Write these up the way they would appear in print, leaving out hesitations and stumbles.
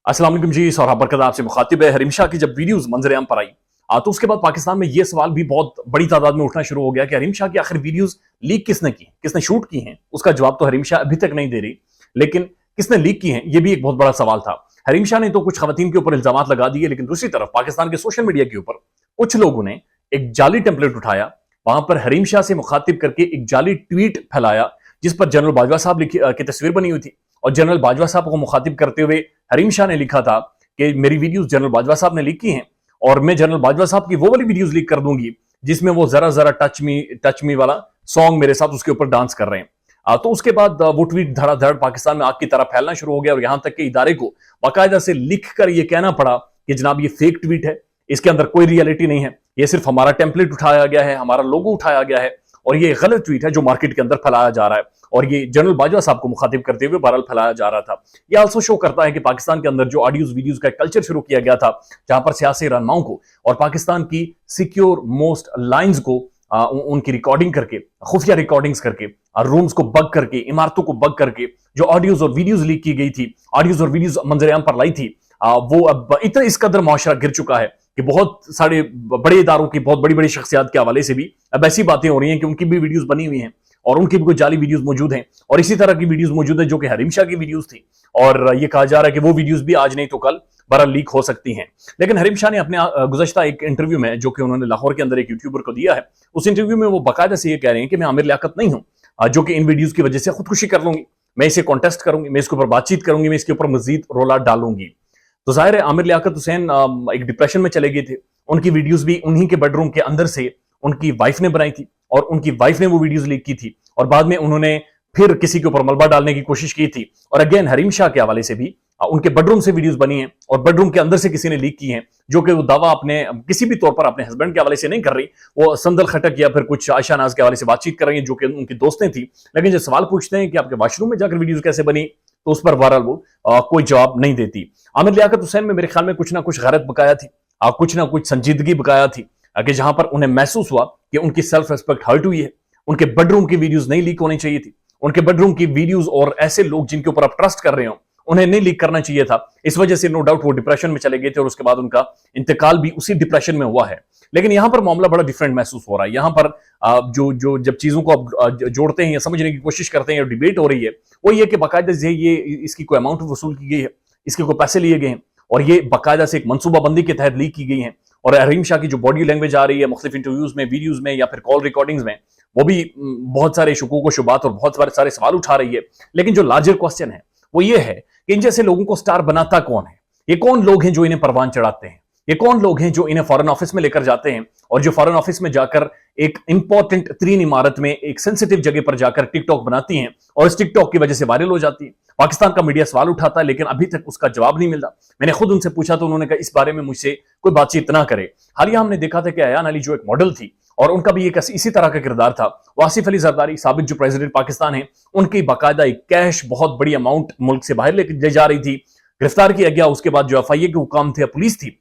अस्सलाम वालेकुम जी। सौरभ बरकत आपसे मुखातिब है। हरीम शाह की जब वीडियोस मंजर-ए-आम पर आई तो उसके बाद पाकिस्तान में यह सवाल भी बहुत बड़ी तादाद में उठना शुरू हो गया कि हरीम शाह की आखिर वीडियोस लीक किसने की, किसने शूट की हैं। उसका जवाब तो हरीम शाह अभी तक नहीं दे रही, लेकिन किसने लीक की हैं यह भी एक बहुत बड़ा सवाल था। हरीम शाह ने तो कुछ खवातीन के ऊपर इल्जामात लगा दिए, लेकिन दूसरी तरफ पाकिस्तान के सोशल मीडिया के ऊपर कुछ लोगों ने एक जाली टेम्पलेट उठाया, वहां पर हरीम शाह से मुखातिब करके एक जाली ट्वीट फैलाया जिस पर जनरल बाजवा साहब की तस्वीर बनी हुई थी। और जनरल बाजवा साहब को मुखातिब करते हुए हरीम शाह ने लिखा था कि मेरी वीडियोस जनरल बाजवा साहब ने लीक की हैं और मैं जनरल बाजवा साहब की वो वाली वीडियोस लीक कर दूंगी जिसमें वो जरा जरा टच मी वाला सॉन्ग मेरे साथ उसके ऊपर डांस कर रहे हैं। तो उसके बाद वो ट्वीट धड़ाधड़ पाकिस्तान में आग की तरह फैलना शुरू हो गया और यहां तक कि इदारे को बाकायदा से लिख कर यह कहना पड़ा कि जनाब ये फेक ट्वीट है, इसके अंदर कोई रियलिटी नहीं है, ये सिर्फ हमारा टेम्पलेट उठाया गया है, हमारा लोगो उठाया गया है और ये गलत ट्वीट है जो मार्केट के अंदर फैलाया जा रहा है। और ये जनरल बाजवा साहब को मुखातिब करते हुए बहरहाल फैलाया जा रहा था। ये आल्सो शो करता है कि पाकिस्तान के अंदर जो ऑडियोज वीडियोज का कल्चर शुरू किया गया था, जहां पर सियासी रहनुमाओं को और पाकिस्तान की सिक्योर मोस्ट लाइंस को उनकी रिकॉर्डिंग करके, खुफिया रिकॉर्डिंग्स करके, रूम्स को बग करके, इमारतों को बग करके जो ऑडियोज और वीडियोज लीक की गई थी, ऑडियोज और वीडियोज मंजर-ए-आम पर लाई थी, वो अब इतना इस कदर मुआशरा गिर चुका है कि बहुत सारे बड़े इदारों की, बहुत बड़ी बड़ी शख्सियात के हवाले से भी अब ऐसी बातें हो रही हैं कि उनकी भी वीडियोस बनी हुई हैं और उनकी भी कुछ जाली वीडियोस मौजूद हैं और इसी तरह की वीडियोस मौजूद है जो कि हरीम शाह की वीडियोस थी और ये कहा जा रहा है कि वो वीडियोस भी आज नहीं तो कल बहरहाल लीक हो सकती हैं। लेकिन हरीम शाह ने अपने गुज़श्ता एक इंटरव्यू में जो कि उन्होंने लाहौर के अंदर एक यूट्यूबर को दिया है, उस इंटरव्यू में वो बाकायदा से ये कह रहे हैं कि मैं आमिर लियाकत नहीं हूं जो कि इन वीडियोस की वजह से खुदकुशी कर लूंगी, मैं इसे कॉन्टेस्ट करूंगी, मैं इसके ऊपर बातचीत करूंगी, मैं इसके ऊपर मजीद रोला डालूंगी। तो जाहिर है आमिर लियाकत हुसैन एक डिप्रेशन में चले गए थे। उनकी वीडियोस भी उन्हीं के बेडरूम के अंदर से उनकी वाइफ ने बनाई थी और उनकी वाइफ ने वो वीडियोस लीक की थी और बाद में उन्होंने फिर किसी के ऊपर मलबा डालने की कोशिश की थी। और अगेन हरीम शाह के हवाले से भी उनके बेडरूम से वीडियोस बनी हैं और बेडरूम के अंदर से किसी ने लीक की हैं, जो कि वो दावा अपने किसी भी तौर पर अपने हस्बैंड के हवाले से नहीं कर रही, वो संदल खटक या फिर कुछ आयशा नाज के हवाले से बातचीत कर रही है जो कि उनकी दोस्तें थी। लेकिन जब सवाल पूछते हैं कि आपके वॉशरूम में जाकर वीडियोस कैसे बनी, तो उस पर बहरहाल वो कोई जवाब नहीं देती। आमिर लियाकत हुसैन में मेरे ख्याल में कुछ ना कुछ गैरत बकाया थी, कुछ ना कुछ संजीदगी बकाया थी कि जहां पर उन्हें महसूस हुआ कि उनकी सेल्फ रिस्पेक्ट हर्ट हुई है। उनके बेडरूम की वीडियोस नहीं लीक होनी चाहिए थी, उनके बेडरूम की वीडियोस और ऐसे लोग जिनके ऊपर आप ट्रस्ट कर रहे हो उन्हें नहीं लीक करना चाहिए था। इस वजह से नो डाउट वो डिप्रेशन में चले गए थे और उसके बाद उनका इंतकाल भी उसी डिप्रेशन में हुआ है। लेकिन यहां पर मामला बड़ा डिफरेंट महसूस हो रहा है। यहां पर जो जो जब चीजों को आप जोड़ते हैं या समझने की कोशिश करते हैं, डिबेट हो रही है, वो ये कि बाकायदा से ये इसकी कोई अमाउंट वसूल की गई है, इसके कोई पैसे लिए गए हैं और ये बाकायदा से एक मनसूबाबंदी के तहत लीक की गई है। और हरीम शाह की जो बॉडी लैंग्वेज आ रही है मुख्तलिफ इंटरव्यूज में, वीडियोज में या फिर कॉल रिकॉर्डिंग्स में, वो भी बहुत सारे शुकूक व शुबात और बहुत सारे सवाल उठा रही है। लेकिन जो लार्जर क्वेश्चन है वो ये है कि इन जैसे लोगों को स्टार बनाता कौन है? ये कौन लोग हैं जो इन्हें परवान चढ़ाते हैं? ये कौन लोग हैं जो इन्हें फॉरेन ऑफिस में लेकर जाते हैं और जो फॉरेन ऑफिस में जाकर एक इंपॉर्टेंट तरीन इमारत में एक सेंसिटिव जगह पर जाकर टिकटॉक बनाती हैं और इस टिकटॉक की वजह से वायरल हो जाती है? पाकिस्तान का मीडिया सवाल उठाता है लेकिन अभी तक उसका जवाब नहीं मिलता। मैंने खुद उनसे पूछा तो उन्होंने कहा इस बारे में मुझसे कोई बातचीत ना करे। हालिया हमने देखा था कि अयान अली जो एक मॉडल थी और उनका भी एक इसी तरह का किरदार था, आसिफ अली जरदारी साबिक जो प्रेसिडेंट पाकिस्तान है, उनकी बाकायदा एक कैश बहुत बड़ी अमाउंट मुल्क से बाहर ले जा रही थी, गिरफ्तार किया गया। उसके बाद जो FIA के हुकाम थे, पुलिस थी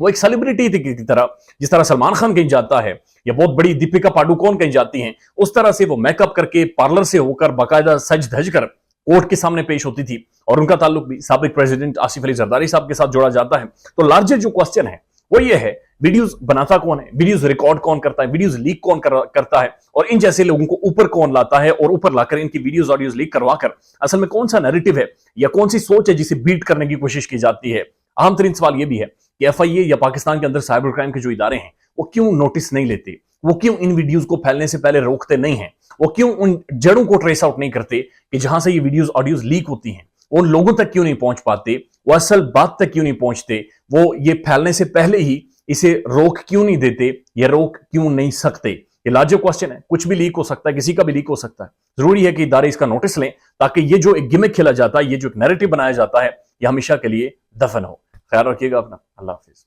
वो एक सेलिब्रिटी थी की तरह, जिस तरह सलमान खान कहीं जाता है या बहुत बड़ी दीपिका पाडुकोण कहीं जाती हैं, उस तरह से वो मेकअप करके पार्लर से होकर बाकायदा सज धज कर कोर्ट के सामने पेश होती थी और उनका ताल्लुक भी साबिक प्रेसिडेंट आसिफ अली जरदारी साहब के साथ जोड़ा जाता है। तो लार्जर जो क्वेश्चन है वो ये है, वीडियोस बनाता कौन है, वीडियोस रिकॉर्ड कौन करता है, वीडियोस लीक कौन करता है और इन जैसे लोगों को ऊपर कौन लाता है और ऊपर लाकर इनकी वीडियोस ऑडियोस लीक करवाकर असल में कौन सा नैरेटिव है या कौन सी सोच है जिसे बीट करने की कोशिश की जाती है। अहम तरीन सवाल यह भी है कि FIA या पाकिस्तान के अंदर साइबर क्राइम के जो इदारे हैं वो क्यों नोटिस नहीं लेते, वो क्यों इन वीडियोस को फैलने से पहले रोकते नहीं हैं, वो क्यों उन जड़ों को ट्रेस आउट नहीं करते कि जहां से ये वीडियोस ऑडियोस लीक होती हैं, उन लोगों तक क्यों नहीं पहुंच पाते, वो असल बात तक क्यों नहीं पहुंचते, वो ये फैलने से पहले ही इसे रोक क्यों नहीं देते या रोक क्यों नहीं सकते। ये लार्जर क्वेश्चन है, कुछ भी लीक हो सकता है, किसी का भी लीक हो सकता है। जरूरी है कि इदारे इसका नोटिस लें ताकि ये जो एक गिमिक खेला जाता है, ये जो एक नैरेटिव बनाया जाता है, ये हमेशा के लिए दफन हो। ख्याल रखिएगा अपना। अल्लाह हाफिज।